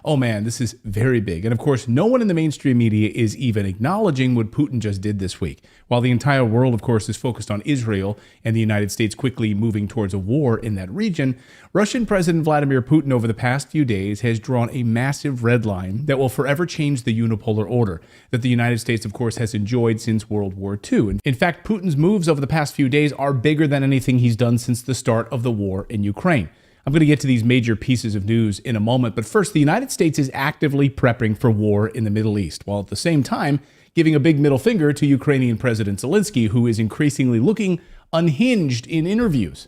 Oh man, this is very big. And of course, no one in the mainstream media is even acknowledging what Putin just did this week. While the entire world, of course, is focused on Israel and the United States quickly moving towards a war in that region, Russian President Vladimir Putin over the past few days has drawn a massive red line that will forever change the unipolar order that the United States, of course, has enjoyed since World War II. In fact, Putin's moves over the past few days are bigger than anything he's done since the start of the war in Ukraine. I'm going to get to these major pieces of news in a moment, but first, the United States is actively prepping for war in the Middle East, while at the same time giving a big middle finger to Ukrainian President Zelensky, who is increasingly looking unhinged in interviews.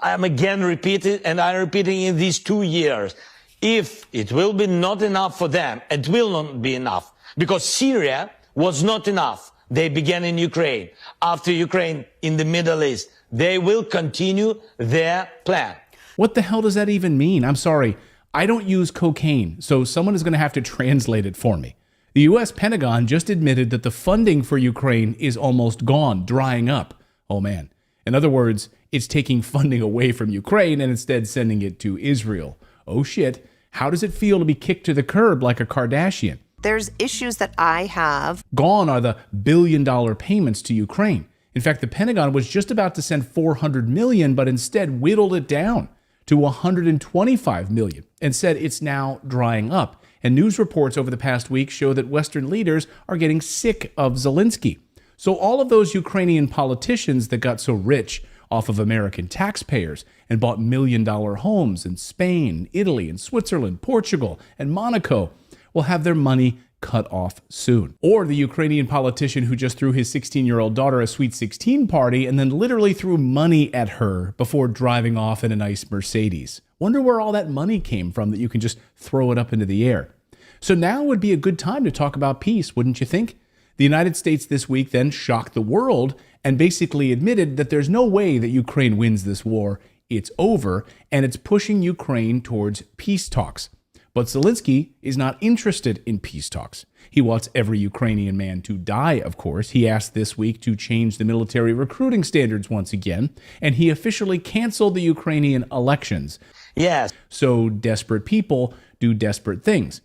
I'm again repeating, and I'm repeating in these 2 years, if it will be not enough for them, it will not be enough, because Syria was not enough. They began in Ukraine. After Ukraine, in the Middle East, they will continue their plan. What the hell does that even mean? I'm sorry, I don't use cocaine, so someone is going to have to translate it for me. The U.S. Pentagon just admitted that the funding for Ukraine is almost gone, drying up. Oh man. In other words, it's taking funding away from Ukraine and instead sending it to Israel. Oh shit. How does it feel to be kicked to the curb like a Kardashian? There's issues that I have. Gone are the billion-dollar payments to Ukraine. In fact, the Pentagon was just about to send $400 million, but instead whittled it down to $125 million and said it's now drying up. And news reports over the past week show that Western leaders are getting sick of Zelensky. So all of those Ukrainian politicians that got so rich off of American taxpayers and bought million-dollar homes in Spain, Italy, and Switzerland, Portugal, and Monaco will have their money cut off soon. Or the Ukrainian politician who just threw his 16-year-old daughter a Sweet 16 party and then literally threw money at her before driving off in a nice Mercedes. Wonder where all that money came from that you can just throw it up into the air. So now would be a good time to talk about peace, wouldn't you think? The United States this week then shocked the world and basically admitted that there's no way that Ukraine wins this war. It's over, and it's pushing Ukraine towards peace talks. But Zelensky is not interested in peace talks. He wants every Ukrainian man to die, of course. He asked this week to change the military recruiting standards once again, and he officially canceled the Ukrainian elections. Yes. So desperate people do desperate things.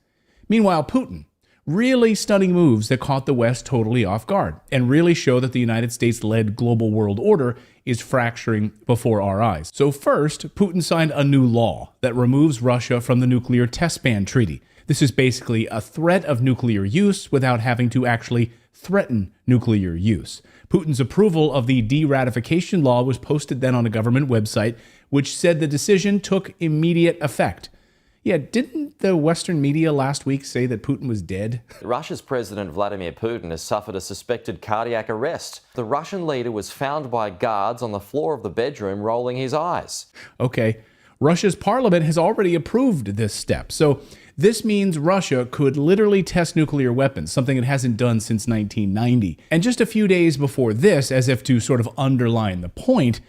Meanwhile, Putin, really stunning moves that caught the West totally off guard and really show that the United States-led global world order is fracturing before our eyes. So first, Putin signed a new law that removes Russia from the nuclear test ban treaty. This is basically a threat of nuclear use without having to actually threaten nuclear use. Putin's approval of the de-ratification law was posted then on a government website, which said the decision took immediate effect. Yeah, didn't the Western media last week say that Putin was dead? Russia's President Vladimir Putin has suffered a suspected cardiac arrest. The Russian leader was found by guards on the floor of the bedroom rolling his eyes. Okay, Russia's parliament has already approved this step. So this means Russia could literally test nuclear weapons, something it hasn't done since 1990. And just a few days before this, as if to sort of underline the point,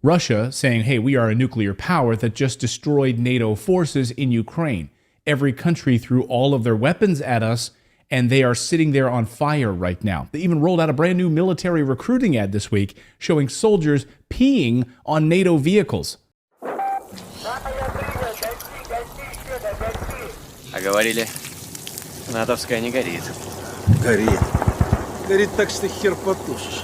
Russia saying, hey, we are a nuclear power that just destroyed NATO forces in Ukraine. Every country threw all of their weapons at us, and they are sitting there on fire right now. They even rolled out a brand new military recruiting ad this week showing soldiers peeing on NATO vehicles. А говорили, натовская не горит. Горит. Горит так, что хер потушишь.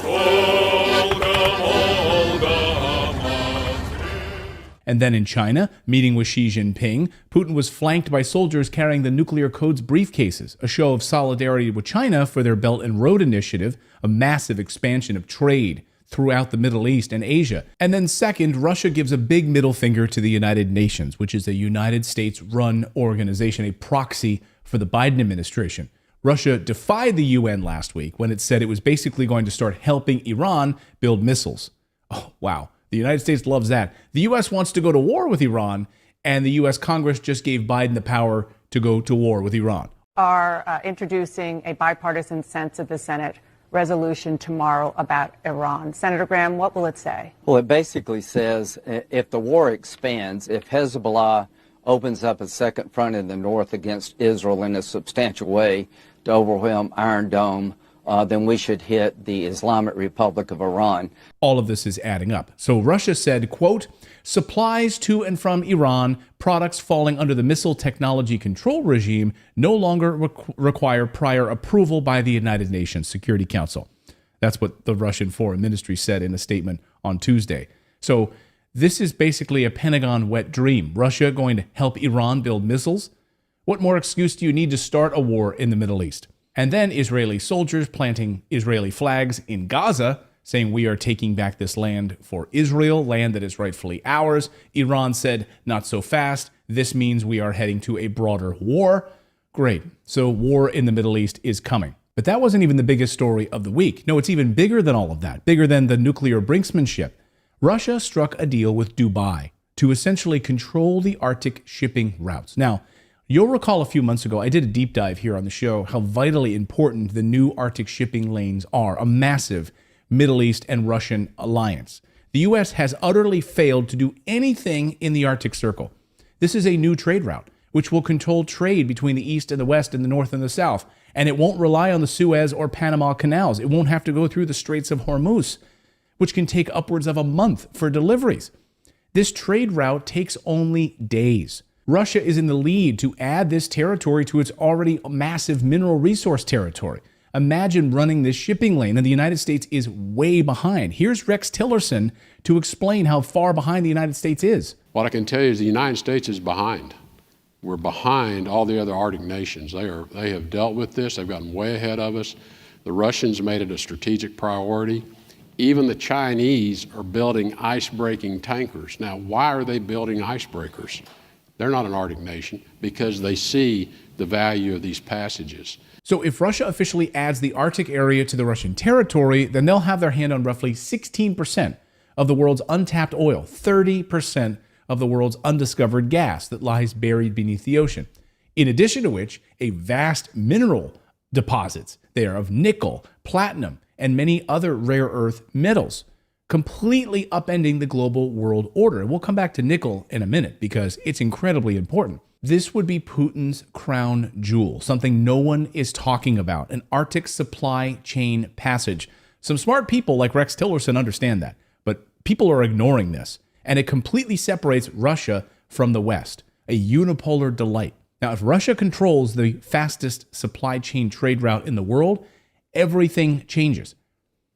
And then in China, meeting with Xi Jinping, Putin was flanked by soldiers carrying the nuclear code's briefcases, a show of solidarity with China for their Belt and Road Initiative, a massive expansion of trade throughout the Middle East and Asia. And then second, Russia gives a big middle finger to the United Nations, which is a United States-run organization, a proxy for the Biden administration. Russia defied the UN last week when it said it was basically going to start helping Iran build missiles. Oh, wow. The United States loves that. The U.S. wants to go to war with Iran, and the U.S. Congress just gave Biden the power to go to war with Iran. Are introducing a bipartisan sense of the Senate resolution tomorrow about Iran. Senator Graham, what will it say? Well, it basically says if the war expands, if Hezbollah opens up a second front in the north against Israel in a substantial way to overwhelm Iron Dome, then we should hit the Islamic Republic of Iran. All of this is adding up. So Russia said, quote, supplies to and from Iran, products falling under the missile technology control regime, no longer require prior approval by the United Nations Security Council. That's what the Russian Foreign Ministry said in a statement on Tuesday. So this is basically a Pentagon wet dream. Russia going to help Iran build missiles? What more excuse do you need to start a war in the Middle East? And then Israeli soldiers planting Israeli flags in Gaza, saying we are taking back this land for Israel, land that is rightfully ours. Iran said, not so fast. This means we are heading to a broader war. Great. So war in the Middle East is coming. But that wasn't even the biggest story of the week. No, it's even bigger than all of that, bigger than the nuclear brinksmanship. Russia struck a deal with Dubai to essentially control the Arctic shipping routes. Now, you'll recall a few months ago, I did a deep dive here on the show how vitally important the new Arctic shipping lanes are, a massive Middle East and Russian alliance. The U.S. has utterly failed to do anything in the Arctic Circle. This is a new trade route, which will control trade between the East and the West and the North and the South. And it won't rely on the Suez or Panama canals. It won't have to go through the Straits of Hormuz, which can take upwards of a month for deliveries. This trade route takes only days. Russia is in the lead to add this territory to its already massive mineral resource territory. Imagine running this shipping lane, and the United States is way behind. Here's Rex Tillerson to explain how far behind the United States is. What I can tell you is the United States is behind. We're behind all the other Arctic nations. They have dealt with this. They've gotten way ahead of us. The Russians made it a strategic priority. Even the Chinese are building ice-breaking tankers. Now, why are they building icebreakers? They're not an Arctic nation because they see the value of these passages. So if Russia officially adds the Arctic area to the Russian territory, then they'll have their hand on roughly 16% of the world's untapped oil, 30% of the world's undiscovered gas that lies buried beneath the ocean. In addition to which, a vast mineral deposits there of nickel, platinum, and many other rare earth metals, completely upending the global world order. We'll come back to nickel in a minute because it's incredibly important. This would be Putin's crown jewel, something no one is talking about, an Arctic supply chain passage. Some smart people like Rex Tillerson understand that, but people are ignoring this, and it completely separates Russia from the West, a unipolar delight. Now, if Russia controls the fastest supply chain trade route in the world, everything changes.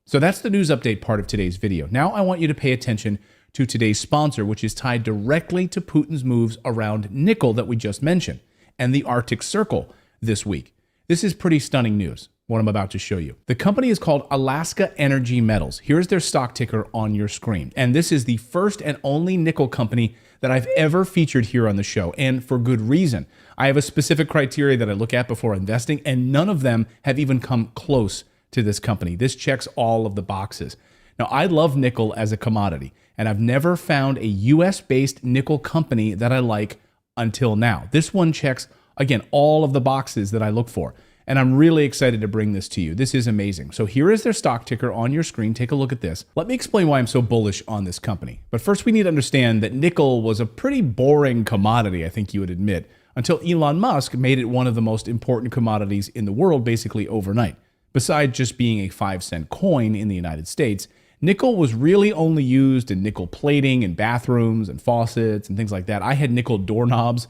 So that's the news update part of today's video. Now I want you to pay attention to today's sponsor, which is tied directly to Putin's moves around nickel that we just mentioned and the Arctic Circle this week. This is pretty stunning news, what I'm about to show you. The company is called Alaska Energy Metals. Here's their stock ticker on your screen. And this is the first and only nickel company that I've ever featured here on the show, and for good reason. I have a specific criteria that I look at before investing, and none of them have even come close to this company. This checks all of the boxes. Now, I love nickel as a commodity, and I've never found a US-based nickel company that I like until now. This one checks, again, all of the boxes that I look for, and I'm really excited to bring this to you. This is amazing. So here is their stock ticker on your screen. Take a look at this. Let me explain why I'm so bullish on this company. But first, we need to understand that nickel was a pretty boring commodity, I think you would admit, until Elon Musk made it one of the most important commodities in the world basically overnight. Besides just being a 5-cent coin in the United States, nickel was really only used in nickel plating in bathrooms and faucets and things like that. I had nickel doorknobs,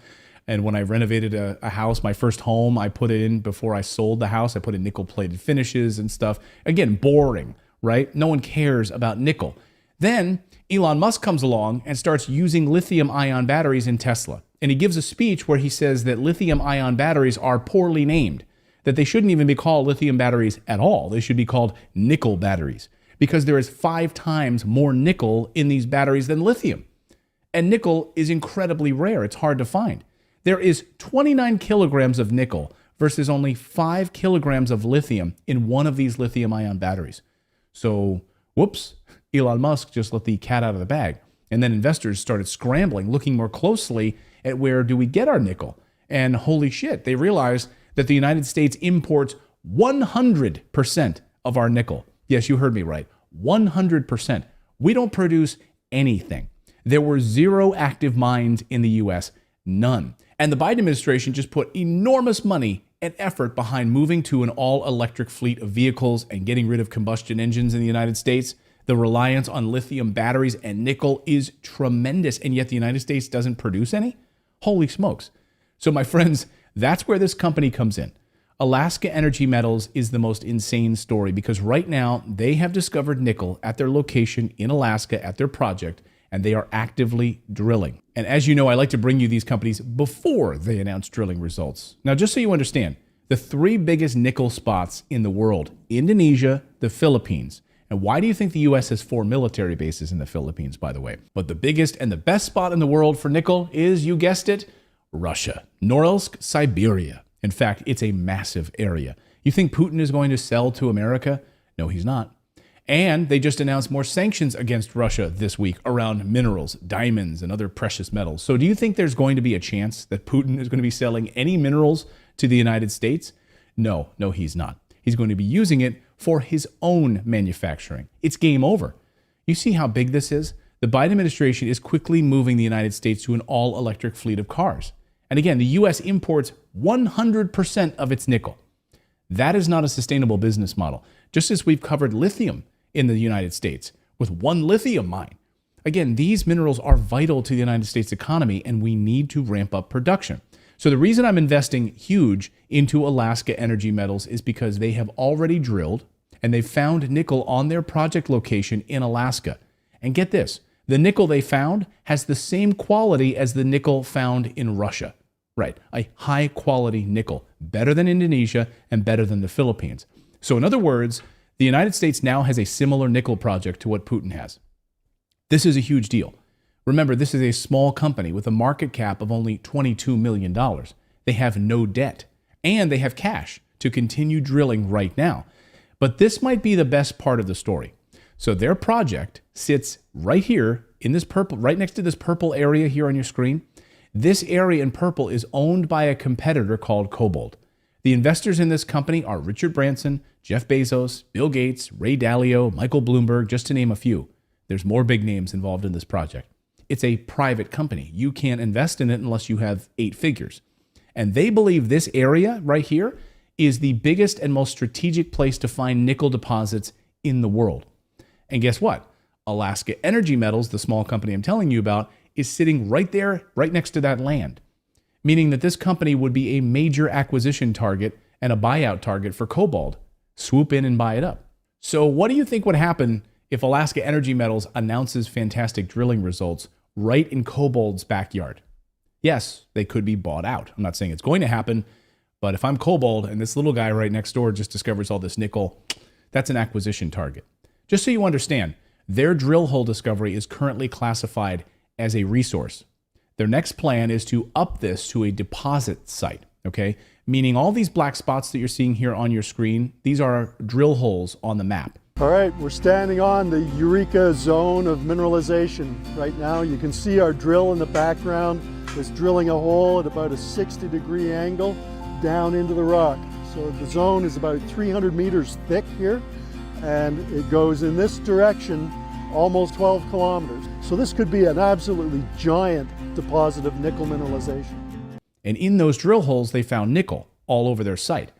and when I renovated a house, my first home, I put it in before I sold the house. I put in nickel plated finishes and stuff. Again, boring, right? No one cares about nickel. Then Elon Musk comes along and starts using lithium ion batteries in Tesla. And he gives a speech where he says that lithium ion batteries are poorly named, that they shouldn't even be called lithium batteries at all. They should be called nickel batteries because there is 5 times more nickel in these batteries than lithium. And nickel is incredibly rare. It's hard to find. There is 29 kilograms of nickel versus only 5 kilograms of lithium in one of these lithium ion batteries. So, whoops, Elon Musk just let the cat out of the bag. And then investors started scrambling, looking more closely at where do we get our nickel. And holy shit, they realized that the United States imports 100% of our nickel. Yes, you heard me right. 100%. We don't produce anything. There were 0 active mines in the U.S., none. And the Biden administration just put enormous money and effort behind moving to an all-electric fleet of vehicles and getting rid of combustion engines in the United States. The reliance on lithium batteries and nickel is tremendous, and yet the United States doesn't produce any? Holy smokes. So my friends, that's where this company comes in. Alaska Energy Metals is the most insane story because right now they have discovered nickel at their location in Alaska at their project, and they are actively drilling. And as you know, I like to bring you these companies before they announce drilling results. Now, just so you understand, the three biggest nickel spots in the world: Indonesia, the Philippines. And why do you think the U.S. has 4 military bases in the Philippines, by the way? But the biggest and the best spot in the world for nickel is, you guessed it, Russia. Norilsk, Siberia. In fact, it's a massive area. You think Putin is going to sell to America? No, he's not. And they just announced more sanctions against Russia this week around minerals, diamonds, and other precious metals. So do you think there's going to be a chance that Putin is going to be selling any minerals to the United States? No, he's not. He's going to be using it for his own manufacturing. It's game over. You see how big this is? The Biden administration is quickly moving the United States to an all-electric fleet of cars. And again, the U.S. imports 100% of its nickel. That is not a sustainable business model. Just as we've covered lithium in the United States with one lithium mine. Again, these minerals are vital to the United States economy, and we need to ramp up production. So the reason I'm investing huge into Alaska Energy Metals is because they have already drilled and they've found nickel on their project location in Alaska. And get this, the nickel they found has the same quality as the nickel found in Russia. Right, a high quality nickel, better than Indonesia and better than the Philippines. So in other words, the United States now has a similar nickel project to what Putin has. This is a huge deal. Remember, this is a small company with a market cap of only $22 million. They have no debt, and they have cash to continue drilling right now. But this might be the best part of the story. So their project sits right here in this purple, right next to this purple area here on your screen. This area in purple is owned by a competitor called Cobalt. The investors in this company are Richard Branson, Jeff Bezos, Bill Gates, Ray Dalio, Michael Bloomberg, just to name a few. There's more big names involved in this project. It's a private company. You can't invest in it unless you have 8 figures. And they believe this area right here is the biggest and most strategic place to find nickel deposits in the world. And guess what? Alaska Energy Metals, the small company I'm telling you about, is sitting right there, right next to that land, meaning that this company would be a major acquisition target and a buyout target for Cobalt. Swoop in and buy it up. So what do you think would happen if Alaska Energy Metals announces fantastic drilling results right in Cobalt's backyard? Yes, they could be bought out. I'm not saying it's going to happen, but if I'm Cobalt and this little guy right next door just discovers all this nickel, that's an acquisition target. Just so you understand, their drill hole discovery is currently classified as a resource. Their next plan is to up this to a deposit site, okay? Meaning all these black spots that you're seeing here on your screen, these are drill holes on the map. All right, we're standing on the Eureka zone of mineralization right now. You can see our drill in the background is drilling a hole at about a 60-degree angle down into the rock. So the zone is about 300 meters thick here, and it goes in this direction almost 12 kilometers. So this could be an absolutely giant deposit of nickel mineralization. And in those drill holes, they found nickel all over their site.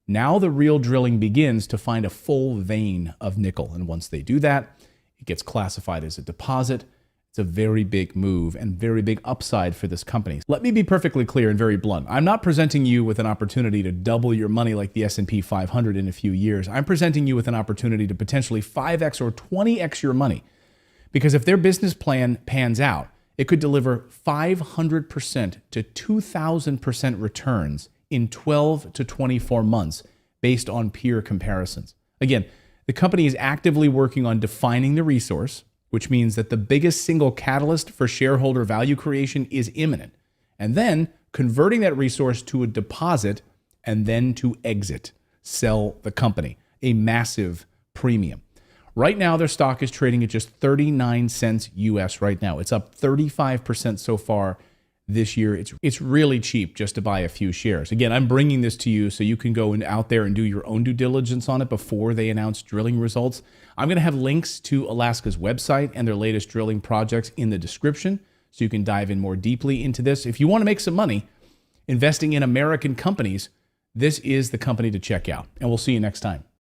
Now the real drilling begins to find a full vein of nickel. And once they do that, it gets classified as a deposit. It's a very big move and very big upside for this company. Let me be perfectly clear and very blunt. I'm not presenting you with an opportunity to double your money like the S&P 500 in a few years. I'm presenting you with an opportunity to potentially 5x or 20x your money. Because if their business plan pans out, it could deliver 500% to 2,000% returns in 12 to 24 months based on peer comparisons. Again, the company is actively working on defining the resource, which means that the biggest single catalyst for shareholder value creation is imminent, and then converting that resource to a deposit and then to exit, sell the company, a massive premium. Right now, their stock is trading at just 39 cents US right now. It's up 35% so far this year. It's really cheap just to buy a few shares. Again, I'm bringing this to you so you can go out there and do your own due diligence on it before they announce drilling results. I'm going to have links to Alaska's website and their latest drilling projects in the description so you can dive in more deeply into this. If you want to make some money investing in American companies, this is the company to check out. And we'll see you next time.